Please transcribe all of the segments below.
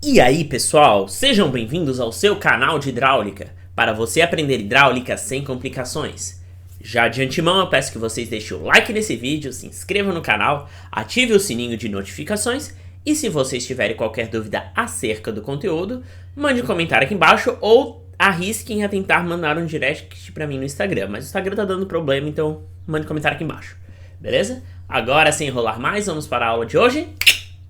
E aí pessoal, sejam bem-vindos ao seu canal de hidráulica, para você aprender hidráulica sem complicações. Já de antemão eu peço que vocês deixem o like nesse vídeo, se inscrevam no canal, ative o sininho de notificações e se vocês tiverem qualquer dúvida acerca do conteúdo, mande um comentário aqui embaixo ou arrisquem a tentar mandar um direct pra mim no Instagram, mas o Instagram tá dando problema, então mande um comentário aqui embaixo, beleza? Agora sem enrolar mais, vamos para a aula de hoje?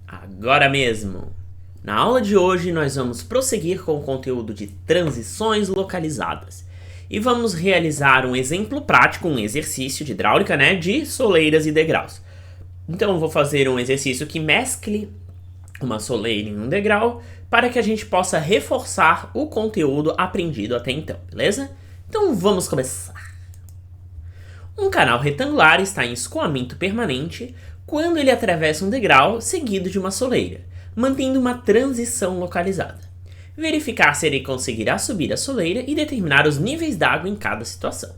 Agora mesmo! Na aula de hoje nós vamos prosseguir com o conteúdo de transições localizadas e vamos realizar um exemplo prático, um exercício de hidráulica, de soleiras e degraus. Então eu vou fazer um exercício que mescle uma soleira em um degrau para que a gente possa reforçar o conteúdo aprendido até então, beleza? Então vamos começar. Um canal retangular está em escoamento permanente quando ele atravessa um degrau seguido de uma soleira, mantendo uma transição localizada. Verificar se ele conseguirá subir a soleira e determinar os níveis d'água em cada situação.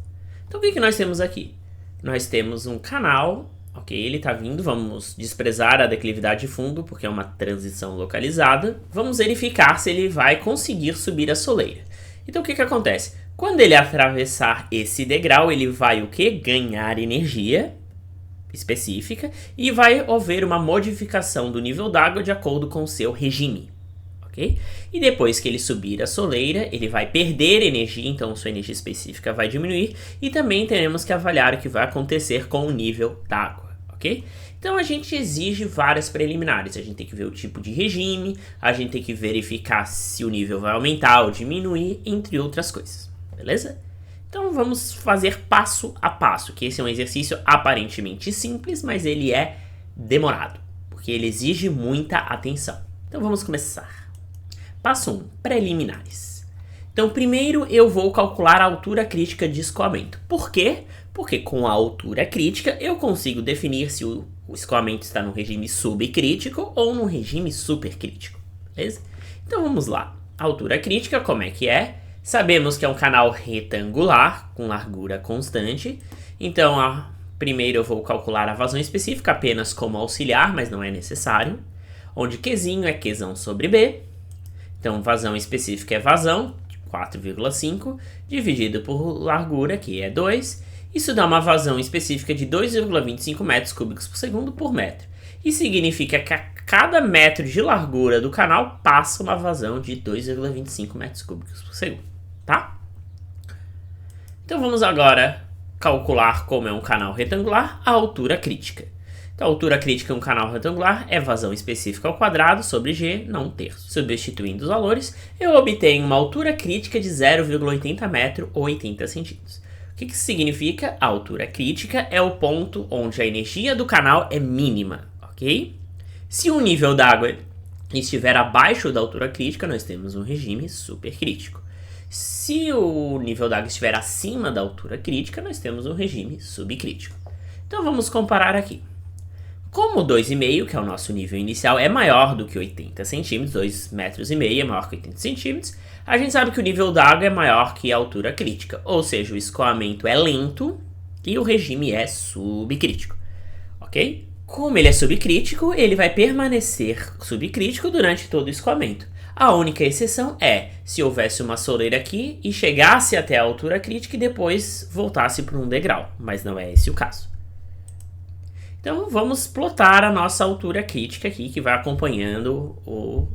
Então o que nós temos aqui? Nós temos um canal, ok, ele está vindo, vamos desprezar a declividade de fundo porque é uma transição localizada. Vamos verificar se ele vai conseguir subir a soleira. Então o que acontece? Quando ele atravessar esse degrau, ele vai o quê? Ganhar energia específica e vai haver uma modificação do nível d'água de acordo com o seu regime, ok? E depois que ele subir a soleira, ele vai perder energia, então sua energia específica vai diminuir e também teremos que avaliar o que vai acontecer com o nível d'água, ok? Então a gente exige várias preliminares, a gente tem que ver o tipo de regime, a gente tem que verificar se o nível vai aumentar ou diminuir, entre outras coisas, beleza? Então vamos fazer passo a passo, que esse é um exercício aparentemente simples, mas ele é demorado, porque ele exige muita atenção. Então vamos começar. Passo 1, preliminares. Então primeiro eu vou calcular a altura crítica de escoamento. Por quê? Porque com a altura crítica eu consigo definir se o escoamento está no regime subcrítico ou no regime supercrítico, beleza? Então vamos lá. A altura crítica, como é que é? Sabemos que é um canal retangular, com largura constante. Então, primeiro eu vou calcular a vazão específica apenas como auxiliar, mas não é necessário. Onde Qzinho é Qzão sobre B. Então, vazão específica é vazão, 4,5, dividido por largura, que é 2. Isso dá uma vazão específica de 2,25 metros cúbicos por segundo por metro. E significa que a cada metro de largura do canal passa uma vazão de 2,25 metros cúbicos por segundo. Tá? Então vamos agora calcular, como é um canal retangular, a altura crítica. Então a altura crítica em um canal retangular é vazão específica ao quadrado sobre G, não terço. Substituindo os valores, eu obtenho uma altura crítica de 0,80 metro ou 80 centímetros. O que isso significa? A altura crítica é o ponto onde a energia do canal é mínima, ok? Se o nível d'água estiver abaixo da altura crítica, nós temos um regime supercrítico. Se o nível d'água estiver acima da altura crítica, nós temos um regime subcrítico. Então vamos comparar aqui. Como 2,5, que é o nosso nível inicial, é maior do que 80 centímetros, 2,5 metros é maior que 80 centímetros, a gente sabe que o nível d'água é maior que a altura crítica, ou seja, o escoamento é lento e o regime é subcrítico, ok? Como ele é subcrítico, ele vai permanecer subcrítico durante todo o escoamento. A única exceção é se houvesse uma soleira aqui e chegasse até a altura crítica e depois voltasse para um degrau, mas não é esse o caso. Então vamos plotar a nossa altura crítica aqui, que vai acompanhando o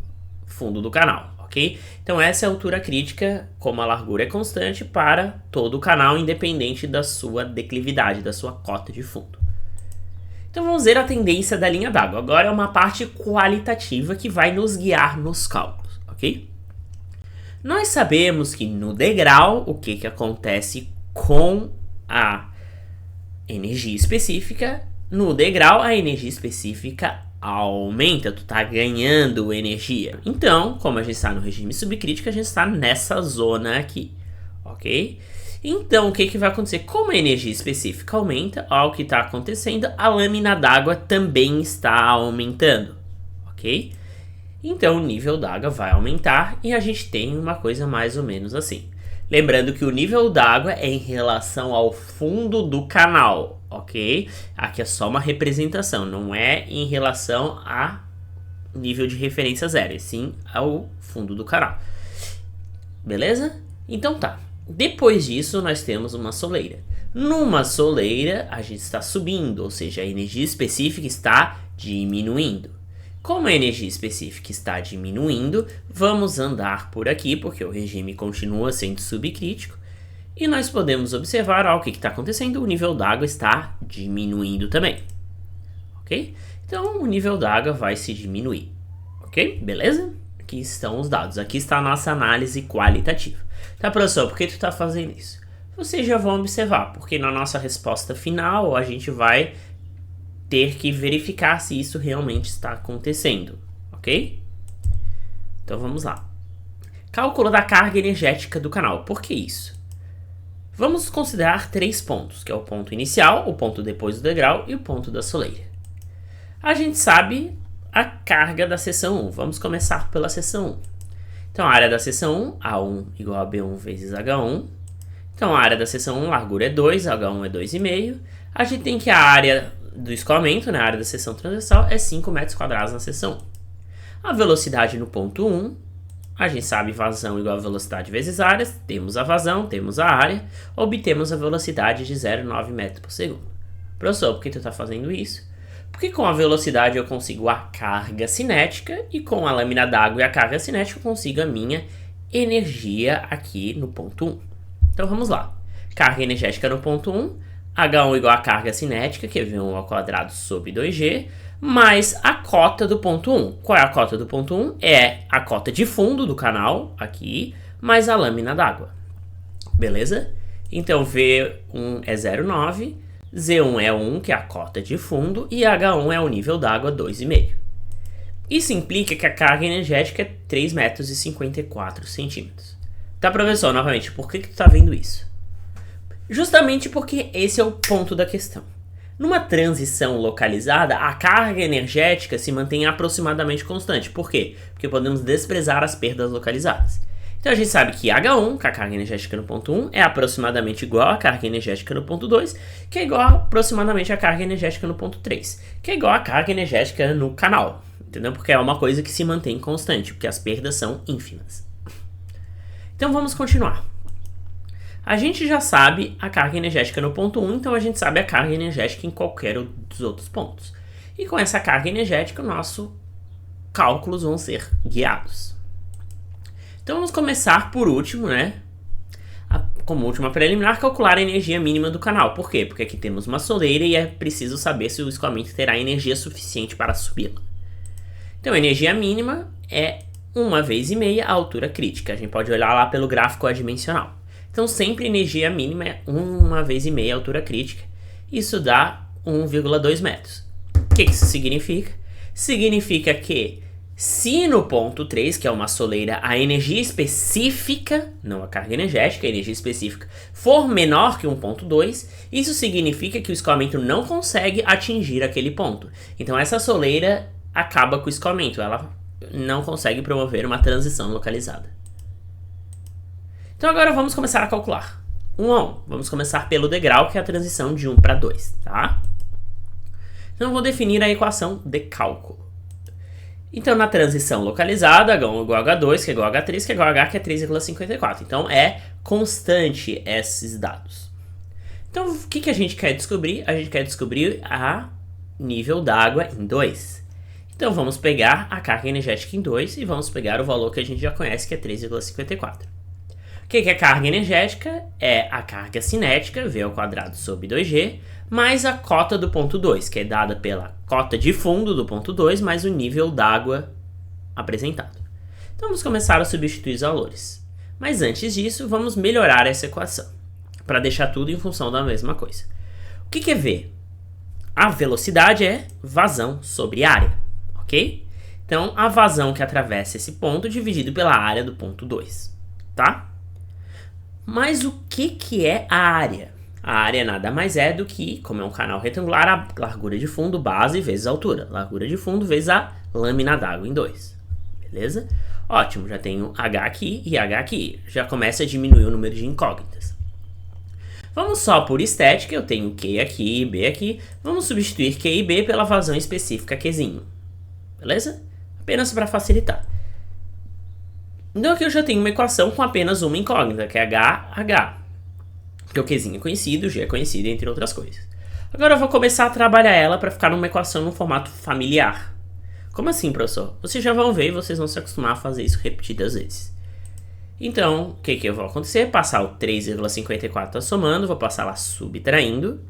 fundo do canal, ok? Então essa é a altura crítica, como a largura é constante, para todo o canal, independente da sua declividade, da sua cota de fundo. Então vamos ver a tendência da linha d'água. Agora é uma parte qualitativa que vai nos guiar nos cálculos, ok? Nós sabemos que no degrau, o que acontece com a energia específica? No degrau, a energia específica aumenta, tu tá ganhando energia. Então, como a gente está no regime subcrítico, a gente está nessa zona aqui, ok? Então, o que vai acontecer? Como a energia específica aumenta, olha o que está acontecendo, a lâmina d'água também está aumentando, ok? Então, o nível d'água vai aumentar e a gente tem uma coisa mais ou menos assim. Lembrando que o nível d'água é em relação ao fundo do canal, ok? Aqui é só uma representação, não é em relação a nível de referência zero, e sim ao fundo do canal. Beleza? Então tá. Depois disso, nós temos uma soleira. Numa soleira, a gente está subindo, ou seja, a energia específica está diminuindo. Como a energia específica está diminuindo, vamos andar por aqui, porque o regime continua sendo subcrítico, e nós podemos observar o que está acontecendo, o nível d'água está diminuindo também. Ok? Então, o nível d'água vai se diminuir. Ok? Beleza? Aqui estão os dados, aqui está a nossa análise qualitativa. Tá, professor, por que tu está fazendo isso? Vocês já vão observar, porque na nossa resposta final a gente vai ter que verificar se isso realmente está acontecendo, ok? Então vamos lá. Cálculo da carga energética do canal. Por que isso? Vamos considerar 3 pontos, que é o ponto inicial, o ponto depois do degrau e o ponto da soleira. A gente sabe a carga da seção 1. Vamos começar pela seção 1. Então a área da seção 1, A1 igual a B1 vezes H1. Então a área da seção 1, largura é 2, H1 é 2,5. A gente tem que a área do escoamento, na área da seção transversal, é 5 metros quadrados na seção 1. A velocidade no ponto 1, a gente sabe vazão igual a velocidade vezes área, temos a vazão, temos a área, obtemos a velocidade de 0,9 metros por segundo. Professor, por que tu está fazendo isso? Porque com a velocidade eu consigo a carga cinética e com a lâmina d'água e a carga cinética eu consigo a minha energia aqui no ponto 1. Então vamos lá. Carga energética no ponto 1, H1 igual a carga cinética, que é V1 ao quadrado sobre 2G, mais a cota do ponto 1. Qual é a cota do ponto 1? É a cota de fundo do canal, aqui, mais a lâmina d'água. Beleza? Então V1 é 0,9, Z1 é 1, que é a cota de fundo, e H1 é o nível d'água 2,5. Isso implica que a carga energética é 3,54 metros. Tá, professor, novamente, por que tu tá vendo isso? Justamente porque esse é o ponto da questão. Numa transição localizada, a carga energética se mantém aproximadamente constante. Por quê? Porque podemos desprezar as perdas localizadas. Então a gente sabe que H1, que é a carga energética no ponto 1, é aproximadamente igual à carga energética no ponto 2, que é igual aproximadamente à carga energética no ponto 3, que é igual à carga energética no canal. Entendeu? Porque é uma coisa que se mantém constante, porque as perdas são ínfimas. Então vamos continuar. A gente já sabe a carga energética no ponto 1, então a gente sabe a carga energética em qualquer dos outros pontos. E com essa carga energética, nossos cálculos vão ser guiados. Então vamos começar por último, né? Como última preliminar, calcular a energia mínima do canal. Por quê? Porque aqui temos uma soleira e é preciso saber se o escoamento terá energia suficiente para subi-la. Então a energia mínima é 1,5 vezes a altura crítica. A gente pode olhar lá pelo gráfico adimensional. Então sempre energia mínima é 1,5 vezes a altura crítica. Isso dá 1,2 metros. O que isso significa? Significa que se no ponto 3, que é uma soleira, a energia específica, não a carga energética, a energia específica, for menor que 1,2, isso significa que o escoamento não consegue atingir aquele ponto. Então essa soleira acaba com o escoamento, ela não consegue promover uma transição localizada. Então agora vamos começar a calcular. 1 a 1. Vamos começar pelo degrau, que é a transição de 1 para 2, tá? Então eu vou definir a equação de cálculo. Então na transição localizada, H1 igual a H2, que é igual a H3, que é igual a H, que é 3,54. Então é constante esses dados. Então o que a gente quer descobrir? A gente quer descobrir a nível d'água em 2. Então vamos pegar a carga energética em 2 e vamos pegar o valor que a gente já conhece, que é 3,54. O que é carga energética? É a carga cinética, V ao quadrado sobre 2G, mais a cota do ponto 2, que é dada pela cota de fundo do ponto 2, mais o nível d'água apresentado. Então vamos começar a substituir os valores. Mas antes disso, vamos melhorar essa equação, para deixar tudo em função da mesma coisa. O que é V? A velocidade é vazão sobre área, ok? Então a vazão que atravessa esse ponto dividido pela área do ponto 2, tá? Mas o que é a área? A área nada mais é do que, como é um canal retangular, a largura de fundo, base, vezes a altura. Largura de fundo vezes a lâmina d'água em 2. Beleza? Ótimo, já tenho H aqui e H aqui. Já começa a diminuir o número de incógnitas. Vamos só por estética, eu tenho Q aqui e B aqui. Vamos substituir Q e B pela vazão específica Qzinho. Beleza? apenas para facilitar. Então aqui eu já tenho uma equação com apenas uma incógnita, que é HH. Porque o Qzinho é conhecido, o G é conhecido, entre outras coisas. Agora eu vou começar a trabalhar ela para ficar numa equação no formato familiar. Como assim, professor? Vocês já vão ver e vocês vão se acostumar a fazer isso repetidas vezes. Então, o que eu vou acontecer? Passar o 3,54 somando, vou passar lá subtraindo.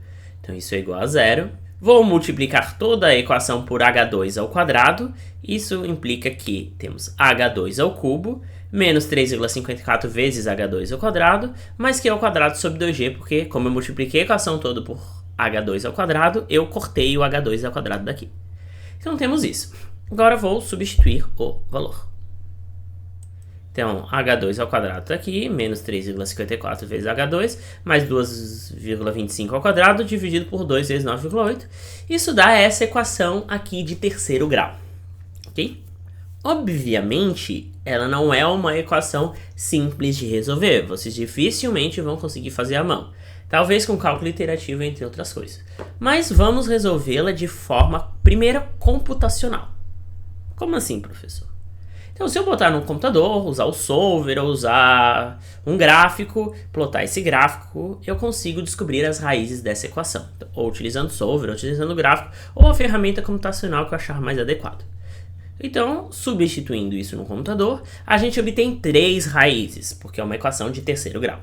Então isso é igual a zero. Vou multiplicar toda a equação por h2 ao quadrado. Isso implica que temos h2 ao cubo, menos 3,54 vezes h2 ao quadrado, mais q ao quadrado sobre 2g, porque como eu multipliquei a equação toda por h2 ao quadrado, eu cortei o h2 ao quadrado daqui. Então temos isso. Agora vou substituir o valor. Então, h2 ao quadrado está aqui, menos 3,54 vezes h2, mais 2,25 ao quadrado, dividido por 2 vezes 9,8. Isso dá essa equação aqui de terceiro grau, ok? Obviamente, ela não é uma equação simples de resolver. Vocês dificilmente vão conseguir fazer à mão. Talvez com cálculo iterativo, entre outras coisas. Mas vamos resolvê-la de forma, primeiro, computacional. Como assim, professor? Então, se eu botar no computador, usar o solver, ou usar um gráfico, plotar esse gráfico, eu consigo descobrir as raízes dessa equação. Então, ou utilizando o solver, ou utilizando o gráfico, ou a ferramenta computacional que eu achar mais adequado. Então, substituindo isso no computador, a gente obtém 3 raízes, porque é uma equação de terceiro grau.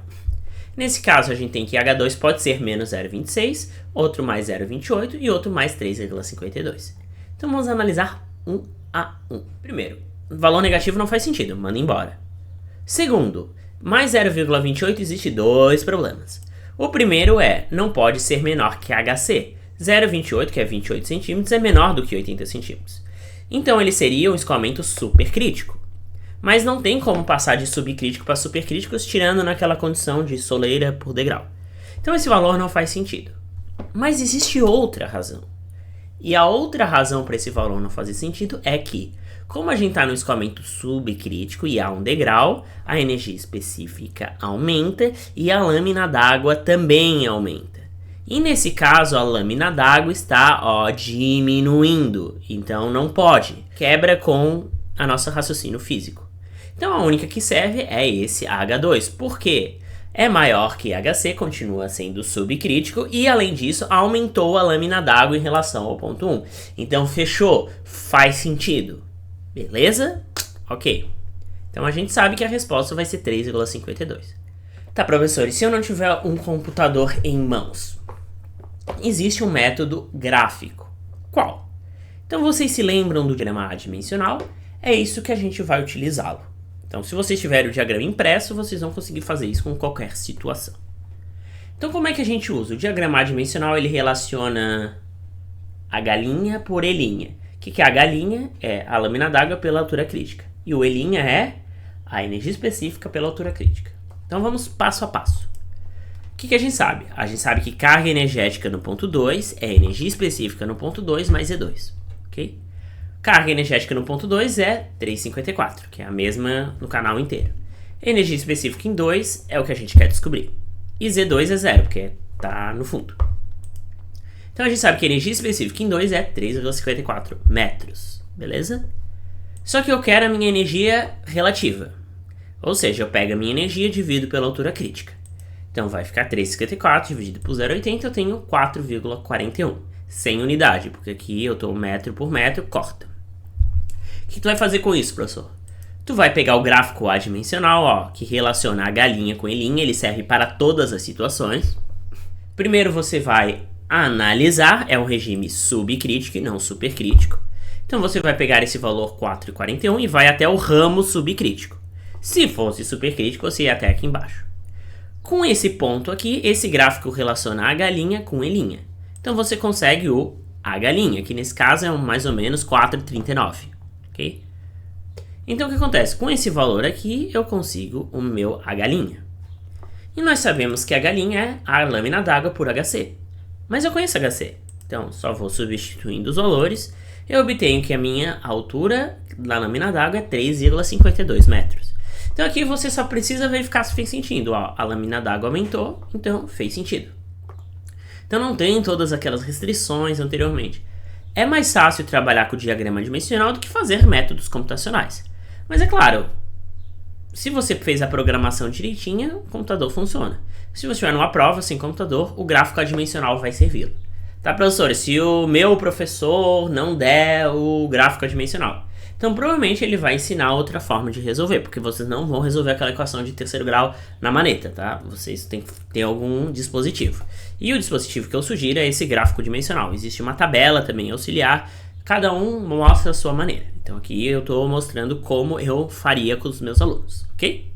Nesse caso, a gente tem que h2 pode ser menos 0,26, outro mais 0,28 e outro mais 3,52. Então, vamos analisar um a um. Primeiro, valor negativo não faz sentido, manda embora. Segundo, mais 0,28 existe 2 problemas. O primeiro é, não pode ser menor que HC. 0,28, que é 28 centímetros, é menor do que 80 centímetros. Então ele seria um escoamento supercrítico. Mas não tem como passar de subcrítico para supercríticos tirando naquela condição de soleira por degrau. Então esse valor não faz sentido. Mas existe outra razão. E a outra razão para esse valor não fazer sentido é que, como a gente está no escoamento subcrítico e há um degrau, a energia específica aumenta e a lâmina d'água também aumenta. E nesse caso a lâmina d'água está diminuindo, então não pode. Quebra com a nosso raciocínio físico. Então a única que serve é esse H2. Por quê? É maior que HC, continua sendo subcrítico e, além disso, aumentou a lâmina d'água em relação ao ponto 1. Então, fechou. Faz sentido. Beleza? Ok. Então, a gente sabe que a resposta vai ser 3,52. Tá, professor, e se eu não tiver um computador em mãos? Existe um método gráfico. Qual? Então, vocês se lembram do diagrama adimensional? É isso que a gente vai utilizá-lo. Então, se vocês tiverem o diagrama impresso, vocês vão conseguir fazer isso com qualquer situação. Então, como é que a gente usa? O diagrama adimensional, ele relaciona a galinha por elinha. O que é a galinha? É a lâmina d'água pela altura crítica. E o elinha é a energia específica pela altura crítica. Então, vamos passo a passo. O que a gente sabe? A gente sabe que carga energética no ponto 2 é energia específica no ponto 2 mais E2. Ok? Carga energética no ponto 2 é 3,54, que é a mesma no canal inteiro. Energia específica em 2 é o que a gente quer descobrir. E Z2 é 0, porque está no fundo. Então a gente sabe que a energia específica em 2 é 3,54 metros. Beleza? Só que eu quero a minha energia relativa. Ou seja, eu pego a minha energia e divido pela altura crítica. Então vai ficar 3,54 dividido por 0,80, eu tenho 4,41. Sem unidade, porque aqui eu estou metro por metro, corta. O que tu vai fazer com isso, professor? Tu vai pegar o gráfico adimensional, que relaciona a galinha com a elinha, ele serve para todas as situações. Primeiro você vai analisar, é um regime subcrítico e não supercrítico. Então você vai pegar esse valor 4,41 e vai até o ramo subcrítico. Se fosse supercrítico, você ia até aqui embaixo. Com esse ponto aqui, esse gráfico relaciona a galinha com a elinha. Então você consegue a galinha, que nesse caso é mais ou menos 4,39. Ok? Então o que acontece? Com esse valor aqui, eu consigo o meu a galinha. E nós sabemos que a galinha é a lâmina d'água por HC. Mas eu conheço HC. Então, só vou substituindo os valores. Eu obtenho que a minha altura da lâmina d'água é 3,52 metros. Então aqui você só precisa verificar se fez sentido. A lâmina d'água aumentou, então fez sentido. Então não tem todas aquelas restrições anteriormente. é mais fácil trabalhar com o diagrama dimensional do que fazer métodos computacionais. Mas é claro, se você fez a programação direitinha, o computador funciona. Se você tiver numa prova sem computador, o gráfico adimensional vai servi-lo. Tá, professor? Se o meu professor não der o gráfico adimensional, então provavelmente ele vai ensinar outra forma de resolver, porque vocês não vão resolver aquela equação de terceiro grau na maneta, tá? Vocês têm que ter algum dispositivo. E o dispositivo que eu sugiro é esse gráfico dimensional. Existe uma tabela também auxiliar, cada um mostra a sua maneira. Então aqui eu estou mostrando como eu faria com os meus alunos, ok?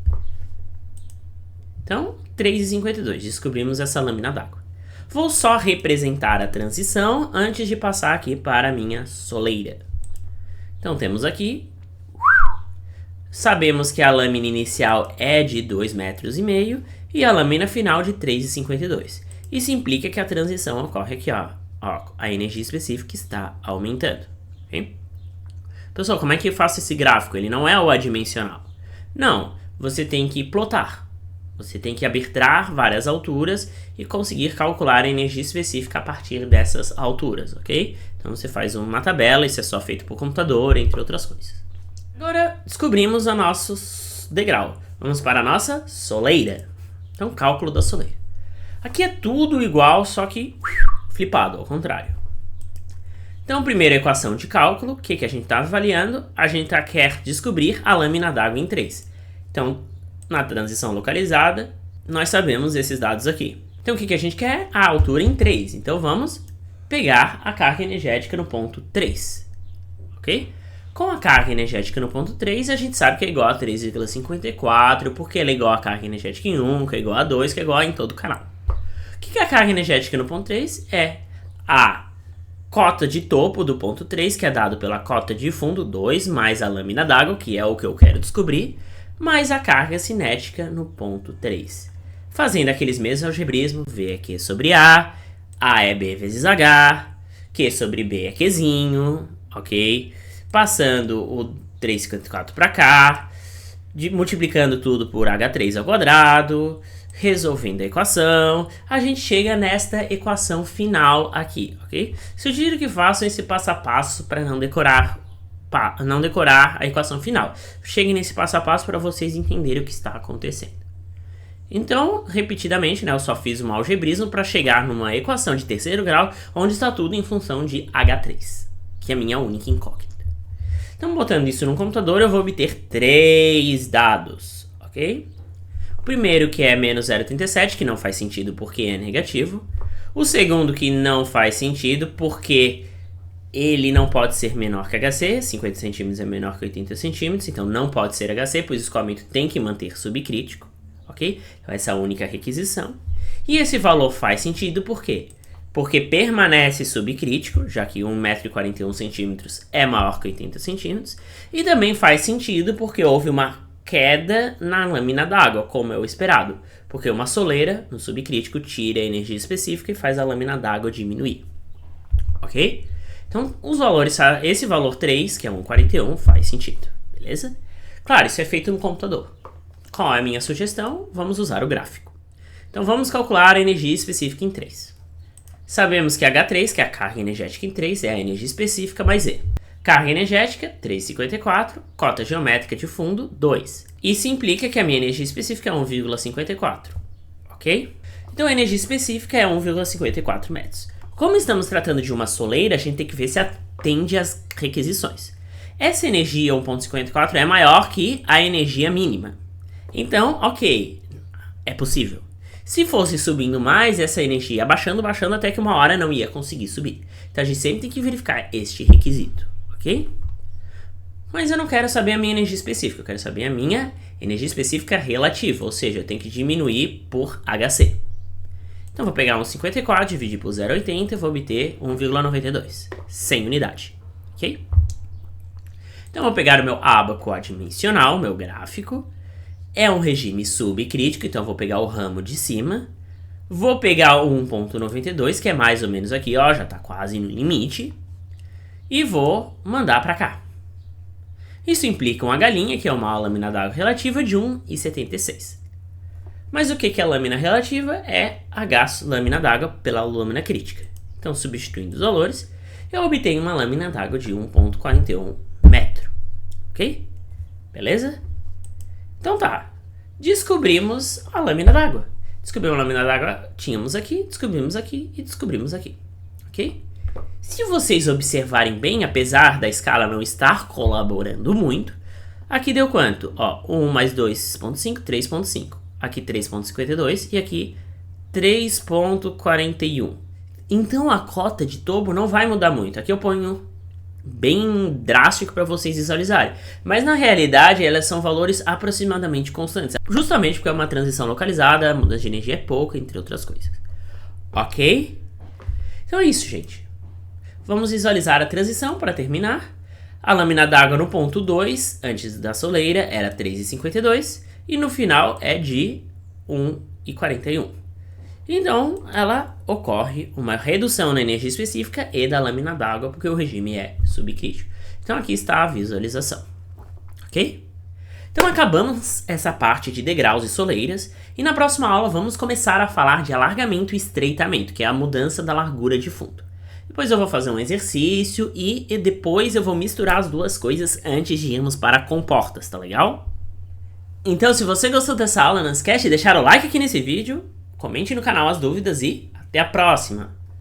Então, 3,52, descobrimos essa lâmina d'água. Vou só representar a transição antes de passar aqui para a minha soleira. Então temos aqui, sabemos que a lâmina inicial é de 2,5 metros e a lâmina final de 3,52. Isso implica que a transição ocorre aqui, ó, a energia específica está aumentando. Okay? Pessoal, como é que eu faço esse gráfico? Ele não é o adimensional. Não, você tem que plotar. Você tem que arbitrar várias alturas e conseguir calcular a energia específica a partir dessas alturas, ok? Então você faz uma tabela, isso é só feito por computador, entre outras coisas. Agora descobrimos o nosso degrau. Vamos para a nossa soleira. Então, cálculo da soleira. Aqui é tudo igual, só que flipado, ao contrário. Então, primeira equação de cálculo, o que a gente está avaliando? A gente quer descobrir a lâmina d'água em 3. Então, na transição localizada, nós sabemos esses dados aqui. Então, o que a gente quer? A altura em 3. Então, vamos pegar a carga energética no ponto 3. Ok? Com a carga energética no ponto 3, a gente sabe que é igual a 3,54, porque ela é igual a carga energética em 1, que é igual a 2, que é igual em todo o canal. O que é a carga energética no ponto 3? É a cota de topo do ponto 3, que é dado pela cota de fundo 2, mais a lâmina d'água, que é o que eu quero descobrir, mais a carga cinética no ponto 3. Fazendo aqueles mesmos algebrismos, V é Q sobre A é B vezes H, Q sobre B é Qzinho, ok? Passando o 3,54 para cá, multiplicando tudo por H3 ao quadrado, resolvendo a equação, a gente chega nesta equação final aqui, ok? Sugiro que façam esse passo a passo para não decorar a equação final. Cheguem nesse passo a passo para vocês entenderem o que está acontecendo. Então, repetidamente, eu só fiz um algebrismo para chegar numa equação de terceiro grau, onde está tudo em função de H3, que é a minha única incógnita. Então, botando isso no computador, eu vou obter 3 dados, ok? O primeiro, que é menos 0,37, que não faz sentido porque é negativo. O segundo, que não faz sentido porque ele não pode ser menor que HC, 50 centímetros é menor que 80 centímetros, então não pode ser HC, pois o escoamento tem que manter subcrítico, ok? Então essa é a única requisição. E esse valor faz sentido por quê? Porque permanece subcrítico, já que 1,41 m é maior que 80 centímetros, e também faz sentido porque houve uma queda na lâmina d'água, como é o esperado, porque uma soleira no subcrítico tira a energia específica e faz a lâmina d'água diminuir, ok? Então, os valores, esse valor 3, que é 1,41, faz sentido, beleza? Claro, isso é feito no computador. Qual é a minha sugestão? Vamos usar o gráfico. Então, vamos calcular a energia específica em 3. Sabemos que H3, que é a carga energética em 3, é a energia específica mais E. Carga energética, 3,54, cota geométrica de fundo, 2. Isso implica que a minha energia específica é 1,54, ok? Então, a energia específica é 1,54 metros. Como estamos tratando de uma soleira, a gente tem que ver se atende às requisições. Essa energia 1,54 é maior que a energia mínima. Então, ok, é possível. Se fosse subindo mais, essa energia baixando até que uma hora não ia conseguir subir. Então a gente sempre tem que verificar este requisito, ok? Mas eu não quero saber a minha energia específica, eu quero saber a minha energia específica relativa, ou seja, eu tenho que diminuir por HC. Então vou pegar 1,54, dividir por 0,80 e vou obter 1,92, 100 unidade, ok? Então vou pegar o meu ábaco adimensional, meu gráfico. É um regime subcrítico, então vou pegar o ramo de cima. Vou pegar o 1,92, que é mais ou menos aqui, ó, já está quase no limite. E vou mandar para cá. Isso implica uma galinha, que é uma lâmina d'água relativa de 1,76. Mas o que é a lâmina relativa? É H lâmina d'água pela lâmina crítica. Então, substituindo os valores, eu obtenho uma lâmina d'água de 1,41 metro, ok? Beleza? Então tá, descobrimos a lâmina d'água. Descobrimos a lâmina d'água, tínhamos aqui, descobrimos aqui e descobrimos aqui, ok? Se vocês observarem bem, apesar da escala não estar colaborando muito, aqui deu quanto? Ó, 1 mais 2,5, 3,5. Aqui 3,52 e aqui 3,41. Então a cota de tobo não vai mudar muito. Aqui eu ponho bem drástico para vocês visualizarem. Mas na realidade elas são valores aproximadamente constantes. Justamente porque é uma transição localizada, a mudança de energia é pouca, entre outras coisas. Ok? Então é isso, gente. Vamos visualizar a transição para terminar. A lâmina d'água no ponto 2, antes da soleira, era 3,52 e no final é de 1,41. Então, ela ocorre uma redução na energia específica e da lâmina d'água, porque o regime é subcrítico. Então, aqui está a visualização. Ok? Então, acabamos essa parte de degraus e soleiras. E na próxima aula, vamos começar a falar de alargamento e estreitamento, que é a mudança da largura de fundo. Depois eu vou fazer um exercício e depois eu vou misturar as duas coisas antes de irmos para comportas, tá legal? Então, se você gostou dessa aula, não esquece de deixar o like aqui nesse vídeo, comente no canal as dúvidas e até a próxima!